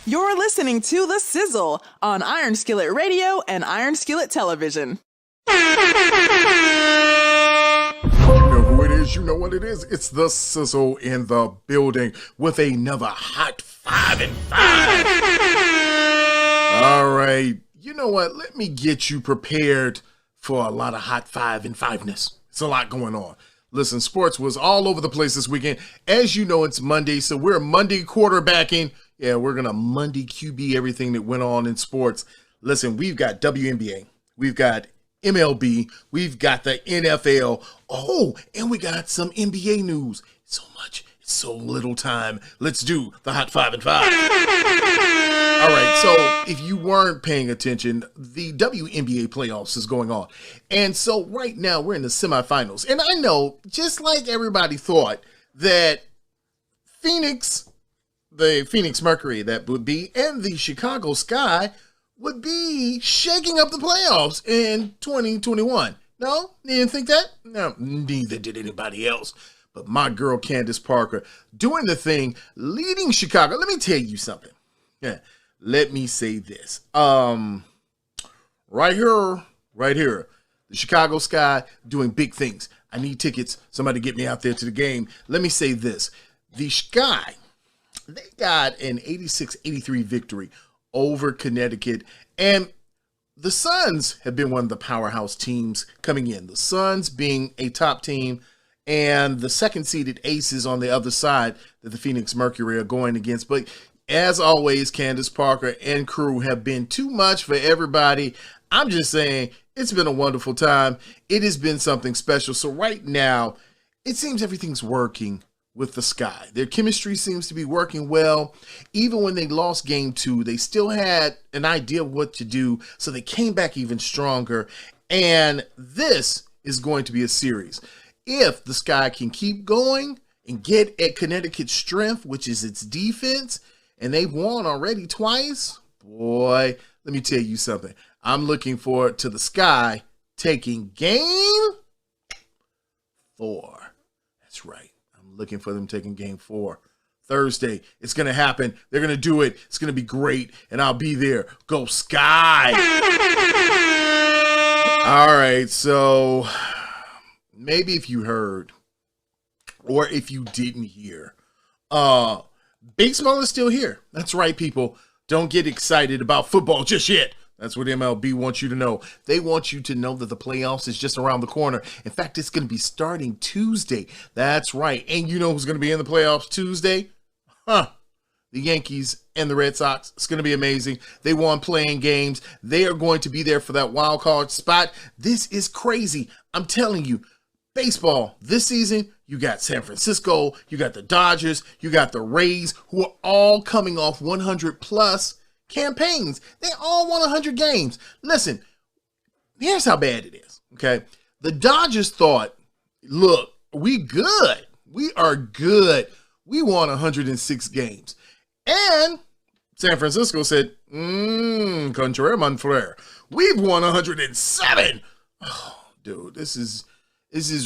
You're listening to The Sizzle on Iron Skillet Radio and Iron Skillet Television. You know who it is, you know what it is. It's The Sizzle in the building with another Hot 5 and 5. All right, you know what? Let me get you prepared for a lot of Hot 5 and 5-ness. It's a lot going on. Listen, sports was all over the place this weekend. As you know, it's Monday, so we're Monday quarterbacking. Yeah, we're going to Monday QB everything that went on in sports. Listen, we've got WNBA. We've got MLB. We've got the NFL. Oh, and we got some NBA news. So much. It's so little time. Let's do the Hot 5 and 5. All right, so if you weren't paying attention, the WNBA playoffs is going on. And so right now we're in the semifinals. And I know, just like everybody thought, that the Phoenix Mercury that would be, and the Chicago Sky would be shaking up the playoffs in 2021. No? You didn't think that? No, neither did anybody else. But my girl Candace Parker doing the thing, leading Chicago. Let me tell you something. Yeah. Let me say this. Right here, the Chicago Sky doing big things. I need tickets. Somebody get me out there to the game. Let me say this. The Sky, they got an 86-83 victory over Connecticut. And the Suns have been one of the powerhouse teams coming in. The Suns being a top team, and the second-seeded Aces on the other side that the Phoenix Mercury are going against. But as always, Candace Parker and crew have been too much for everybody. I'm just saying, it's been a wonderful time. It has been something special. So right now, it seems everything's working with the Sky. Their chemistry seems to be working well. Even when they lost game 2, they still had an idea of what to do. So they came back even stronger. And this is going to be a series. If the Sky can keep going and get at Connecticut's strength, which is its defense, and they've won already twice, boy, let me tell you something. I'm looking forward to the Sky taking game 4. That's right. I'm looking for them taking game 4. Thursday. It's going to happen. They're going to do it. It's going to be great, and I'll be there. Go Sky! All right, so maybe if you heard or if you didn't hear, baseball is still here. That's right, people. Don't get excited about football just yet. That's what MLB wants you to know. They want you to know that the playoffs is just around the corner. In fact, it's going to be starting Tuesday. That's right. And you know who's going to be in the playoffs Tuesday? The Yankees and the Red Sox. It's going to be amazing. They won playing games. They are going to be there for that wild card spot. This is crazy. I'm telling you. Baseball this season, you got San Francisco, you got the Dodgers, you got the Rays, who are all coming off 100-plus campaigns. They all won 100 games. Listen, here's how bad it is, okay? The Dodgers thought, look, we good. We are good. We won 106 games. And San Francisco said, contraire, mon frère. We've won 107. Oh, dude, this is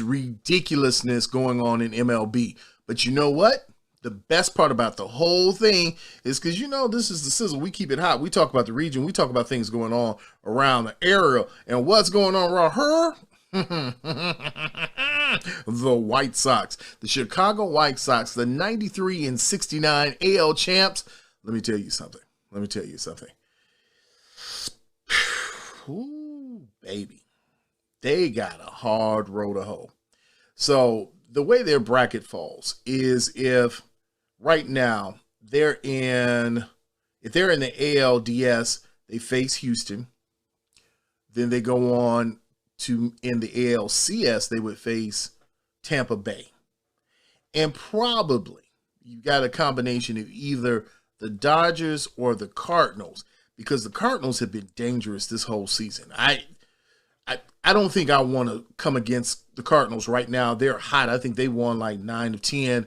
ridiculousness going on in MLB. But you know what? The best part about the whole thing is because, you know, this is the Sizzle. We keep it hot. We talk about the region. We talk about things going on around the area. And what's going on around her? The White Sox. The Chicago White Sox, the 93-69 AL champs. Let me tell you something. Ooh, baby. They got a hard road to hoe. So the way their bracket falls is if right now if they're in the ALDS, they face Houston. Then they go on to, in the ALCS, they would face Tampa Bay. And probably you got a combination of either the Dodgers or the Cardinals, because the Cardinals have been dangerous this whole season. I don't think I want to come against the Cardinals right now. They're hot. I think they won like 9 of 10.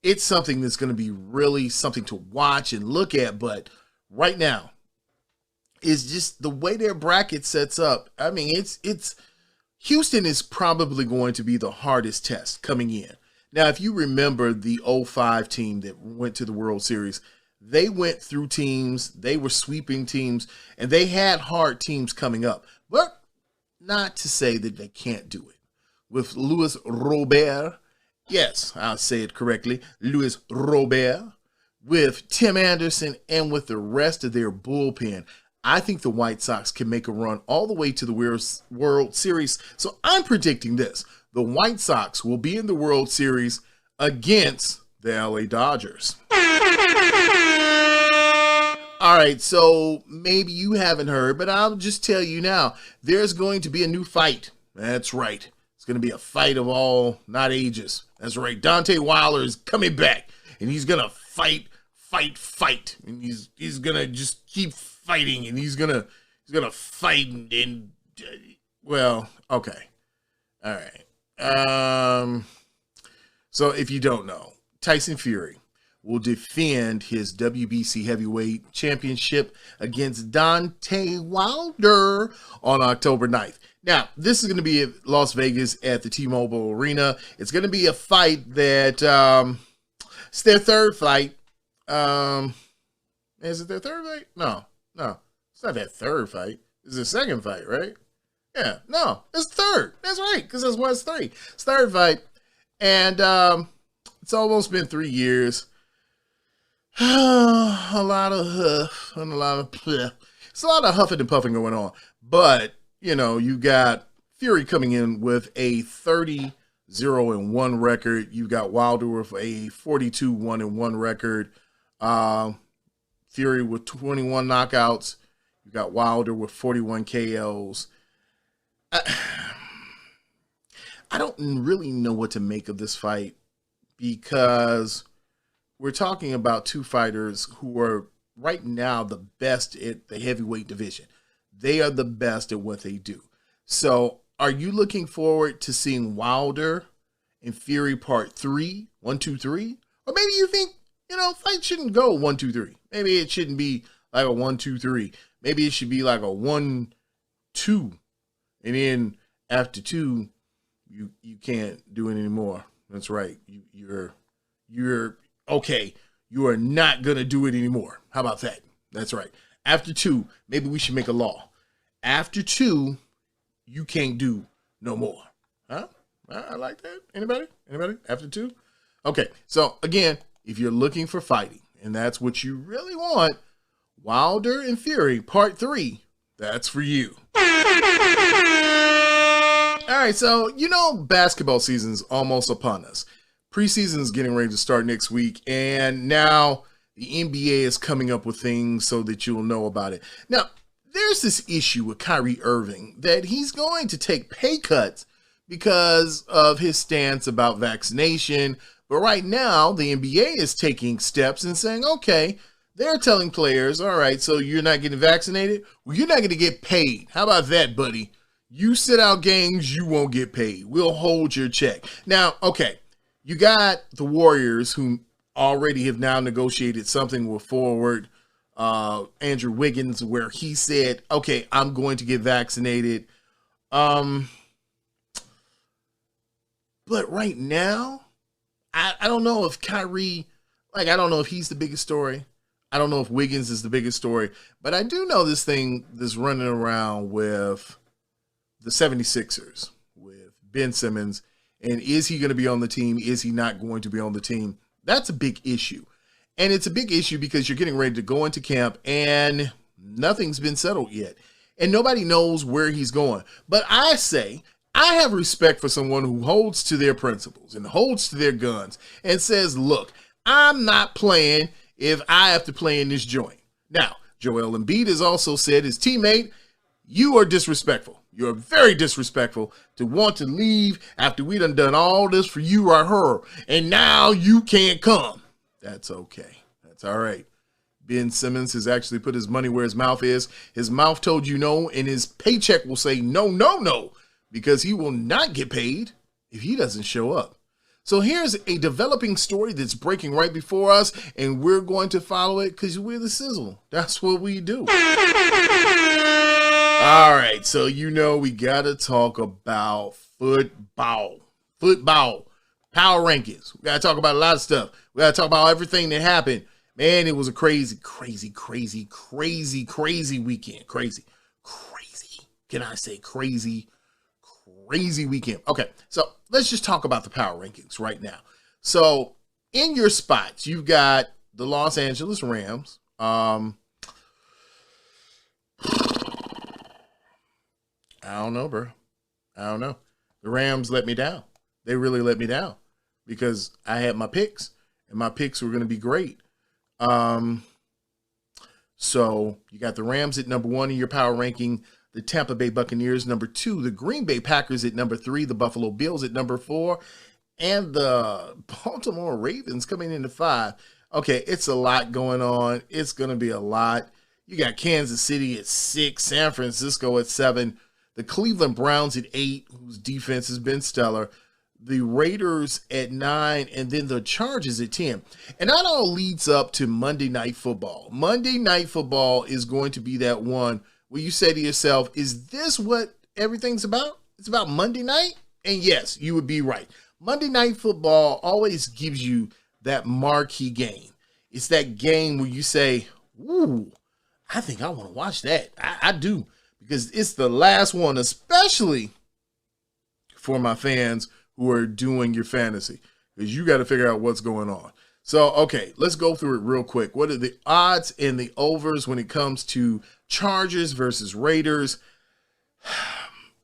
It's something that's going to be really something to watch and look at. But right now, it's just the way their bracket sets up. I mean, it's Houston is probably going to be the hardest test coming in. Now, if you remember the 05 team that went to the World Series, They went through teams, they were sweeping teams, and they had hard teams coming up. But not to say that they can't do it. With Louis Robert, yes, I'll say it correctly, Louis Robert, with Tim Anderson, and with the rest of their bullpen, I think the White Sox can make a run all the way to the World Series. So I'm predicting this. The White Sox will be in the World Series against the LA Dodgers. All right, so maybe you haven't heard, but I'll just tell you now. There's going to be a new fight. That's right. It's going to be a fight of all, not ages. That's right. Deontay Wilder is coming back, and he's going to fight. And he's going to just keep fighting, and he's going to fight and well, okay. All right. So if you don't know, Tyson Fury will defend his WBC heavyweight championship against Deontay Wilder on October 9th. Now, this is going to be at Las Vegas at the T-Mobile Arena. It's going to be a fight that it's their third fight. Is it their third fight? No, it's not their third fight. It's their second fight, right? Yeah, no, it's third. That's right, because that's why it's three. It's third fight, and it's almost been 3 years. A lot of huff and a lot of pleh. It's a lot of huffing and puffing going on. But, you know, you got Fury coming in with a 30-0-1 record. You got Wilder with a 42-1-1 record. Fury with 21 knockouts. You got Wilder with 41 KOs. I don't really know what to make of this fight because we're talking about two fighters who are right now the best at the heavyweight division. They are the best at what they do. So are you looking forward to seeing Wilder and Fury part 3, 1, 2, 3? Or maybe you think, you know, fight shouldn't go 1, 2, 3. Maybe it shouldn't be like a 1, 2, 3. Maybe it should be like a 1, 2. And then after 2, you can't do it anymore. That's right. You're okay, you are not going to do it anymore. How about that? That's right. After 2, maybe we should make a law. After 2, you can't do no more. Huh? I like that. Anybody? After 2? Okay, so again, if you're looking for fighting, and that's what you really want, Wilder and Fury, part 3, that's for you. All right, so you know basketball season's almost upon us. Preseason is getting ready to start next week, and now the NBA is coming up with things so that you'll know about it. Now, there's this issue with Kyrie Irving that he's going to take pay cuts because of his stance about vaccination. But right now, the NBA is taking steps and saying, okay, they're telling players, all right, so you're not getting vaccinated? Well, you're not going to get paid. How about that, buddy? You sit out games, you won't get paid. We'll hold your check. Now, okay. You got the Warriors who already have now negotiated something with forward Andrew Wiggins where he said, okay, I'm going to get vaccinated. But right now, I don't know if Kyrie, I don't know if he's the biggest story. I don't know if Wiggins is the biggest story. But I do know this thing that's running around with the 76ers, with Ben Simmons. And is he going to be on the team? Is he not going to be on the team? That's a big issue. And it's a big issue because you're getting ready to go into camp and nothing's been settled yet. And nobody knows where he's going. But I say, I have respect for someone who holds to their principles and holds to their guns and says, look, I'm not playing if I have to play in this joint. Now, Joel Embiid has also said, his teammate, you are disrespectful. You're very disrespectful to want to leave after we done all this for you or her, and now you can't come. That's okay. That's all right. Ben Simmons has actually put his money where his mouth is. His mouth told you no, and his paycheck will say no, no, no, because he will not get paid if he doesn't show up. So here's a developing story that's breaking right before us, and we're going to follow it because we're the Sizzle. That's what we do. All right, so you know we got to talk about football, power rankings. We got to talk about a lot of stuff. We got to talk about everything that happened Man, it was a crazy weekend. Crazy. Can I say crazy weekend? Okay, so let's just talk about the power rankings right now. So in your spots, you've got the Los Angeles Rams. I don't know, bro. I don't know. The Rams let me down. They really let me down because I had my picks, and my picks were going to be great. So you got the Rams at number 1 in your power ranking, the Tampa Bay Buccaneers number 2, the Green Bay Packers at number 3, the Buffalo Bills at number 4, and the Baltimore Ravens coming into 5. Okay, it's a lot going on. It's going to be a lot. You got Kansas City at 6, San Francisco at 7, the Cleveland Browns at 8, whose defense has been stellar, the Raiders at 9, and then the Chargers at 10. And that all leads up to Monday Night Football. Monday Night Football is going to be that one where you say to yourself, is this what everything's about? It's about Monday night? And yes, you would be right. Monday Night Football always gives you that marquee game. It's that game where you say, ooh, I think I want to watch that. I do, because it's the last one, especially for my fans who are doing your fantasy, because you got to figure out what's going on. So, okay, let's go through it real quick. What are the odds and the overs when it comes to Chargers versus Raiders?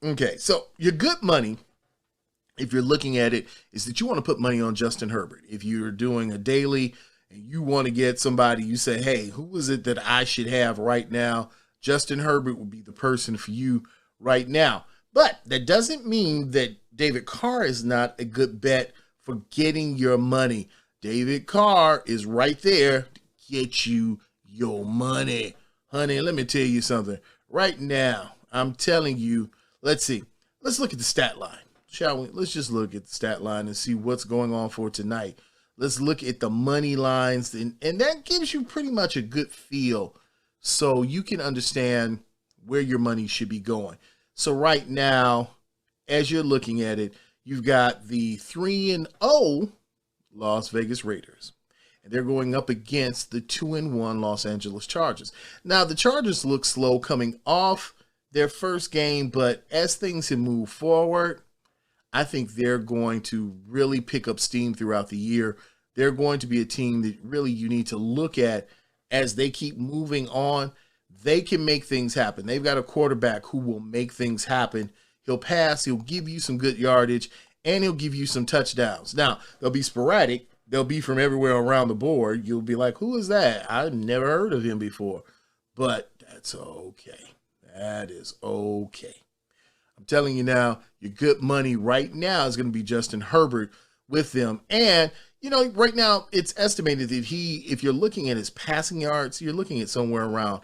Okay, so your good money, if you're looking at it, is that you want to put money on Justin Herbert. If you're doing a daily and you want to get somebody, you say, hey, who is it that I should have right now? Justin Herbert would be the person for you right now. But that doesn't mean that David Carr is not a good bet for getting your money. David Carr is right there to get you your money. Honey, let me tell you something. Right now, I'm telling you, let's see. Let's look at the stat line, shall we? Let's just look at the stat line and see what's going on for tonight. Let's look at the money lines, and that gives you pretty much a good feel so you can understand where your money should be going. So right now, as you're looking at it, you've got the 3-0 Las Vegas Raiders, and they're going up against the 2-1 Los Angeles Chargers. Now, the Chargers look slow coming off their first game, but as things have moved forward, I think they're going to really pick up steam throughout the year. They're going to be a team that really you need to look at as they keep moving on. They can make things happen. They've got a quarterback who will make things happen. He'll pass, he'll give you some good yardage, and he'll give you some touchdowns. Now, they'll be sporadic. They'll be from everywhere around the board. You'll be like, who is that? I've never heard of him before. But that's okay. That is okay. I'm telling you now, your good money right now is going to be Justin Herbert with them. And, you know, right now it's estimated that if you're looking at his passing yards, you're looking at somewhere around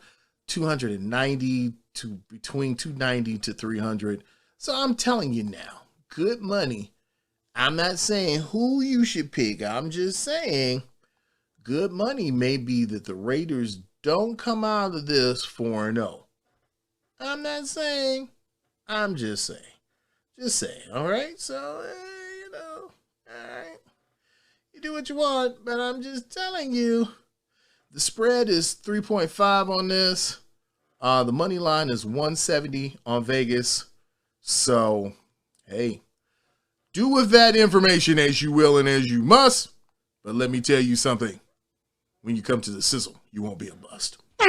290 to between 290 to 300. So I'm telling you now, good money. I'm not saying who you should pick. I'm just saying good money may be that the Raiders don't come out of this 4-0. I'm not saying. I'm just saying. Just saying, all right? So, you know, all right. You do what you want, but I'm just telling you. The spread is 3.5 on this. The money line is 170 on Vegas. So, hey, do with that information as you will and as you must. But let me tell you something. When you come to the sizzle, you won't be a bust. All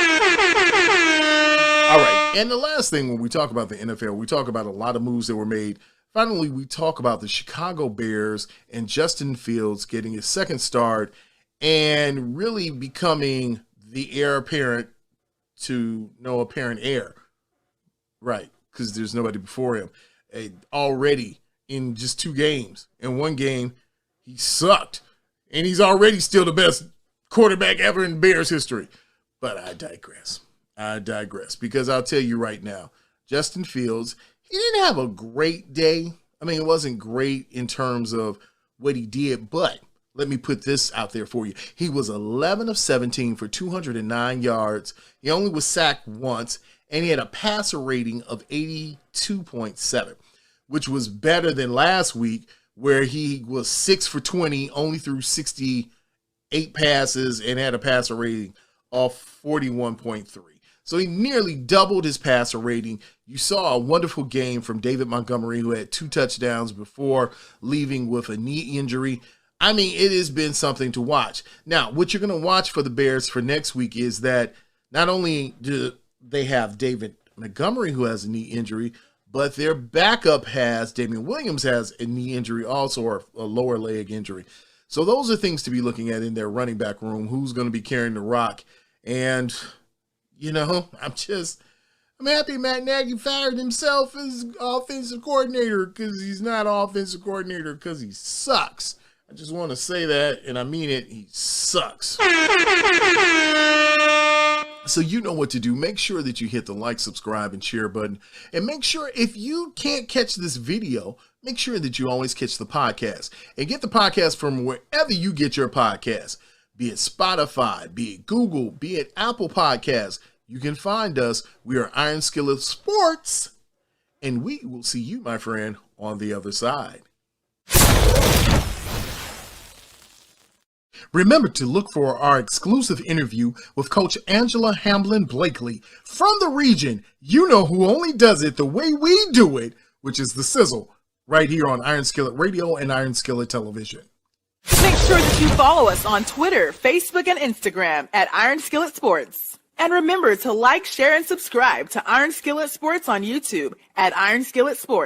right. And the last thing, when we talk about the NFL, we talk about a lot of moves that were made. Finally, we talk about the Chicago Bears and Justin Fields getting his second start and really becoming the heir apparent to no apparent heir. Right. Because there's nobody before him. Already in just 2 games. In one game, he sucked. And he's already still the best quarterback ever in Bears history. But I digress. Because I'll tell you right now, Justin Fields, he didn't have a great day. I mean, it wasn't great in terms of what he did, but let me put this out there for you. He was 11 of 17 for 209 yards. He only was sacked once, and he had a passer rating of 82.7, which was better than last week where he was 6 for 20, only threw 68 8 passes and had a passer rating of 41.3. So he nearly doubled his passer rating. You saw a wonderful game from David Montgomery, who had 2 touchdowns before leaving with a knee injury. I mean, it has been something to watch. Now, what you're going to watch for the Bears for next week is that not only do they have David Montgomery, who has a knee injury, but their backup Damian Williams has a knee injury also, or a lower leg injury. So those are things to be looking at in their running back room. Who's going to be carrying the rock? And, you know, I'm happy Matt Nagy fired himself as offensive coordinator, because he's not offensive coordinator because he sucks. I just want to say that, and I mean it, he sucks. So you know what to do. Make sure that you hit the like, subscribe, and share button. And make sure, if you can't catch this video, make sure that you always catch the podcast. And get the podcast from wherever you get your podcasts. Be it Spotify, be it Google, be it Apple Podcasts. You can find us. We are Iron Skillet Sports. And we will see you, my friend, on the other side. Remember to look for our exclusive interview with Coach Angela Hamblin-Blakely from the region. You know who only does it the way we do it, which is the SIZZLE, right here on Iron Skillet Radio and Iron Skillet Television. Make sure that you follow us on Twitter, Facebook, and Instagram at Iron Skillet Sports. And remember to like, share, and subscribe to Iron Skillet Sports on YouTube at Iron Skillet Sports.